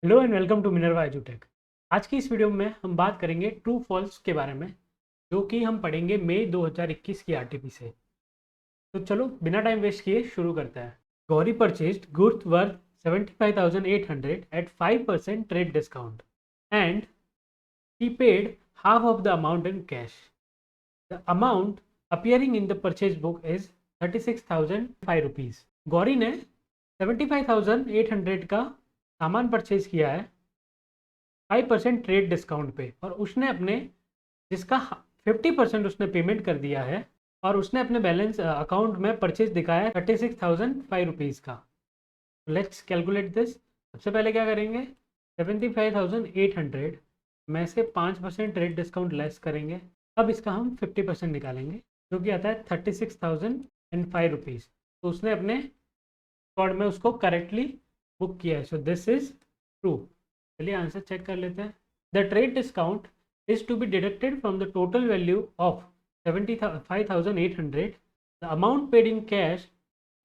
Hello and welcome to Minerva एजुटेक। आज की इस वीडियो में हम बात करेंगे ट्रू फॉल्स के बारे में, जो कि हम पढ़ेंगे मई 2021 की आरटीपी से। तो चलो बिना टाइम वेस्ट किए शुरू करते हैं। Gauri purchased goods worth 75,800 at 5% trade discount and he paid half of the amount in cash. The amount appearing in the purchase book is 36,005 rupees. Gauri ने 75,800 का सामान परचेज किया है 5% ट्रेड डिस्काउंट पे, और उसने अपने जिसका 50% उसने पेमेंट कर दिया है, और उसने अपने बैलेंस अकाउंट में परचेज दिखाया है 36,005 रुपीज़ का। Let's calculate this. सबसे पहले क्या करेंगे, 75,800 में से 5% ट्रेड डिस्काउंट लेस करेंगे। अब इसका हम 50% निकालेंगे, जो कि आता है 36,005 रुपीज़। तो उसने अपने रिकॉर्ड में उसको करेक्टली बुक किया है, सो दिस इज ट्रू। चलिए आंसर चेक कर लेते हैं। The trade discount is to be deducted from the total value of 75,800. The amount paid in cash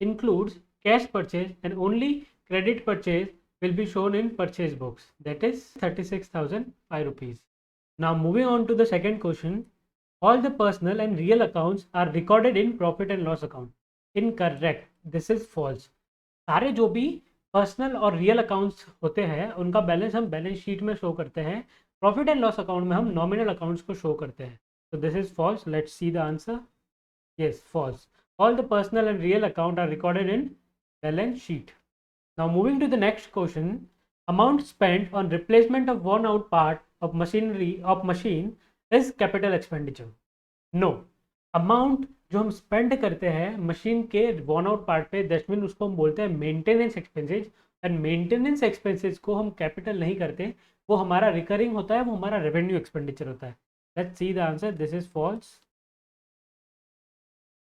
includes cash purchase and only credit purchase will be shown in purchase books, that is 36,005 rupees. Now moving on to the second question. All the personal and real accounts are recorded in profit and loss account. Incorrect. This is false. सारे जो भी personal और real accounts होते हैं उनका balance हम balance sheet में show करते हैं, प्रॉफिट एंड लॉस अकाउंट में हम नॉमिनल अकाउंट्स को शो करते हैं। तो this is false. Let's see the answer. Yes, false. All the personal and real account are recorded in balance sheet. Now moving to the next question. Amount spent on replacement of worn out part of machine is capital expenditure. No, amount जो हम spend करते हैं machine के worn out part पे, that mean उसको हम बोलते हैं maintenance expenses. And maintenance expenses को हम कैपिटल नहीं करते, वो हमारा रिकरिंग होता है, वो हमारा रेवेन्यू एक्सपेंडिचर होता है। Let's see the answer. This is false.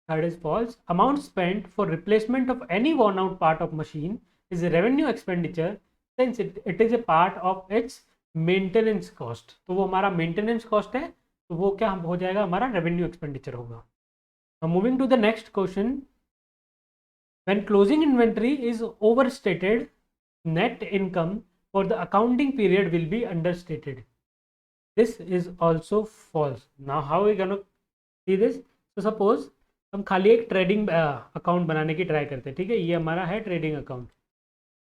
Third is false. Amount spent for replacement of any worn out part of machine is revenue expenditure since it is a part of its maintenance cost. तो वो हमारा maintenance cost है, तो वो क्या हो जाएगा, हमारा रेवेन्यू एक्सपेंडिचर होगा। Now moving to the next question. When closing inventory is overstated, net income for the accounting period will be understated. This is also false. Now how are we going to see this? So suppose हम खाली एक trading account बनाने की try करते हैं, ठीक है। ये हमारा है ट्रेडिंग अकाउंट।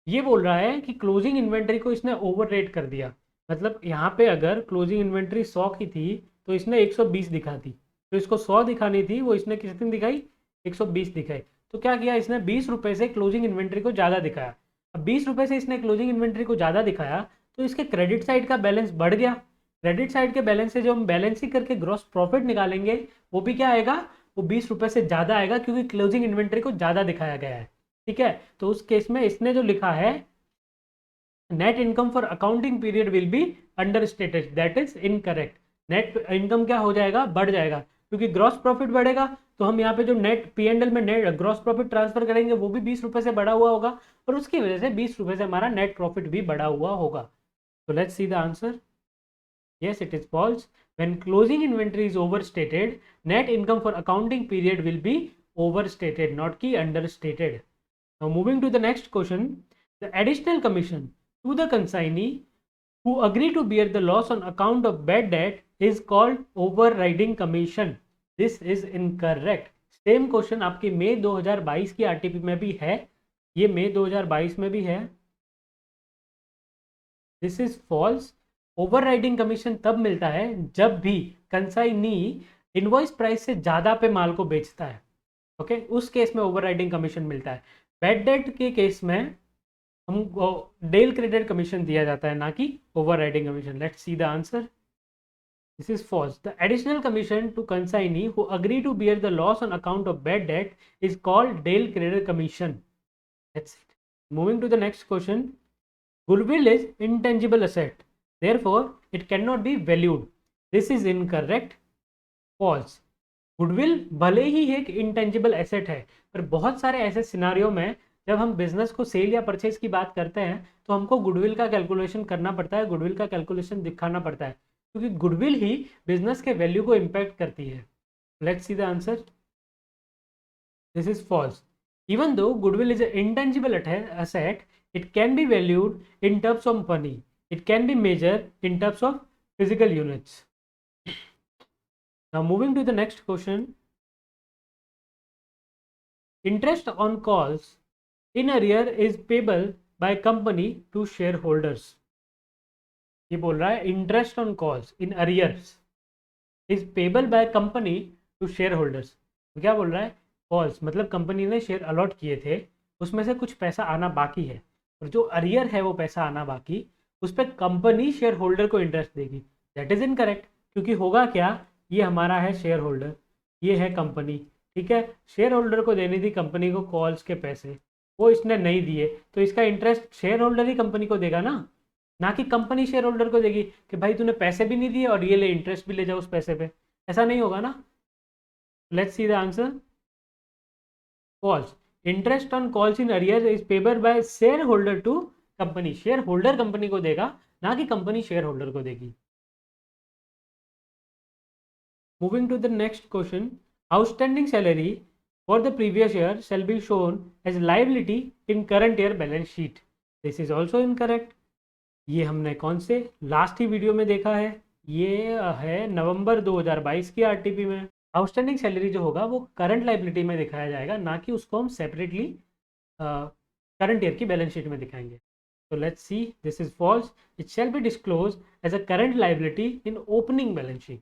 ये बोल रहा है कि क्लोजिंग इन्वेंट्री को इसने ओवर रेट कर दिया। मतलब यहाँ पे अगर क्लोजिंग इन्वेंट्री 100 की थी तो इसने 120 दिखा दी, तो इसको 100 दिखानी थी, वो इसने कितनी दिखाई, 120 दिखाई। तो क्या किया इसने, 20 रुपये से क्लोजिंग इन्वेंट्री को ज़्यादा दिखाया। अब 20 रुपये से इसने क्लोजिंग इन्वेंट्री को ज़्यादा दिखाया, तो इसके क्रेडिट साइड का बैलेंस बढ़ गया। क्रेडिट साइड के बैलेंस से जो हम बैलेंसिंग करके ग्रॉस प्रॉफिट निकालेंगे, वो भी क्या आएगा, वो 20 रुपये से ज़्यादा आएगा, क्योंकि क्लोजिंग इन्वेंट्री को ज़्यादा दिखाया गया है, ठीक है। तो उस केस में इसने जो लिखा है net income for accounting period will be understated, that is incorrect. Net income क्या हो जाएगा, बढ़ जाएगा, क्योंकि ग्रॉस प्रॉफिट बढ़ेगा। तो हम यहाँ पे जो नेट P&L में नेट ग्रॉस प्रॉफिट ट्रांसफर करेंगे वो भी 20 रुपये से बढ़ा हुआ होगा, और उसकी वजह से 20 रुपये से हमारा नेट प्रॉफिट भी बढ़ा हुआ होगा। तो let's see the answer. Yes, it is false. When closing inventory is overstated, net income for accounting period will be overstated, not ki understated. Now moving to the next question. The additional commission to the consignee who agree to bear the loss on account of bad debt is called overriding commission. This is incorrect. Same question आपकी मई 2022 की RTP में भी है, ये मई 2022 में भी है। This is false. Overriding commission तब मिलता है जब भी कंसाइनी इनवॉइस प्राइस से ज़्यादा पे माल को बेचता है, ओके, उस केस में ओवरराइडिंग कमीशन मिलता है। बैड डेट के केस में हमको डेल क्रेडिट कमीशन दिया जाता है, ना कि overriding commission. Let's see the answer. This is false. The additional commission to consignee who agree to bear the loss on account of bad debt is called del credit commission. That's it. Moving to the next question. Goodwill is intangible asset, therefore it cannot be valued. This is incorrect. False. Goodwill भले ही एक intangible asset है, पर बहुत सारे ऐसे सिनारियों में जब हम बिजनेस को सेल या परचेज की बात करते हैं तो हमको गुडविल का कैलकुलेशन करना पड़ता है, गुडविल का कैलकुलेशन दिखाना पड़ता है, क्योंकि गुडविल ही बिजनेस के वैल्यू को इम्पैक्ट करती है। Let's see the answer. This is false. Even though goodwill is an intangible asset, It can be valued in terms of money. It can be measured in terms of physical units. Now moving to the next question. Interest on calls in arrear is payable by company to shareholders. ये बोल रहा है interest on calls in arrears is payable by company to share holders. तो क्या बोल रहा है, calls मतलब कंपनी ने शेयर अलॉट किए थे, उसमें से कुछ पैसा आना बाकी है, और जो अरियर है वो पैसा आना बाकी, उस पर कंपनी शेयर होल्डर को इंटरेस्ट देगी. दैट इज इनकरेक्ट, क्योंकि होगा क्या, ये हमारा है शेयर होल्डर, ये है कंपनी, ठीक है. शेयर होल्डर को देनी थी कंपनी को कॉल्स के पैसे, वो इसने नहीं दिए, तो इसका इंटरेस्ट शेयर होल्डर ही कंपनी को देगा ना कि कंपनी शेयर होल्डर को देगी कि भाई तूने पैसे भी नहीं दिए और ये ले इंटरेस्ट भी ले जाओ उस पैसे पे. ऐसा नहीं होगा ना. Let's see the answer. Calls, interest on calls in arrear is payable by share holder to company. Share holder company को देगा, ना कि कंपनी शेयर होल्डर को देगी. Moving to the next question. Outstanding salary for the previous year shall be shown as liability in current year balance sheet. This is also incorrect. ये हमने कौन से लास्ट ही वीडियो में देखा है, ये है नवंबर 2022 की आरटीपी में. आउटस्टैंडिंग सैलरी जो होगा वो करंट लाइबिलिटी में दिखाया जाएगा, ना कि उसको हम सेपरेटली करंट ईयर की बैलेंस शीट में दिखाएंगे. तो let's see, this is false. It shall be disclose as a current liability in opening balance sheet.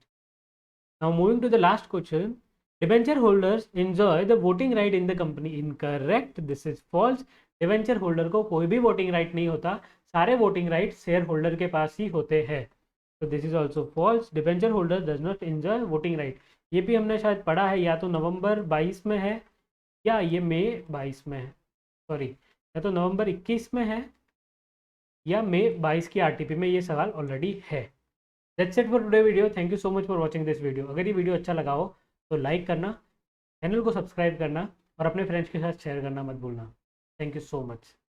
Now moving to the last question. Debenture holders enjoy the voting right in the company. Incorrect. This is false. Debenture holder को कोई भी voting right नहीं होता, सारे voting right share holder के पास ही होते हैं. So this is also false. Debenture holder does not enjoy voting right. ये भी हमने शायद पढ़ा है, या तो नवंबर 22 में है या ये मई 22 में है, सॉरी, या तो नवंबर 21 में है या मई 22 की आरटीपी में ये सवाल ऑलरेडी है. That's it for today video. Thank you so much for watching this video. अगर ये वीडियो अच्छा लगा हो तो लाइक करना, चैनल को सब्सक्राइब करना और अपने फ्रेंड्स के साथ शेयर करना मत भूलना. Thank you so much.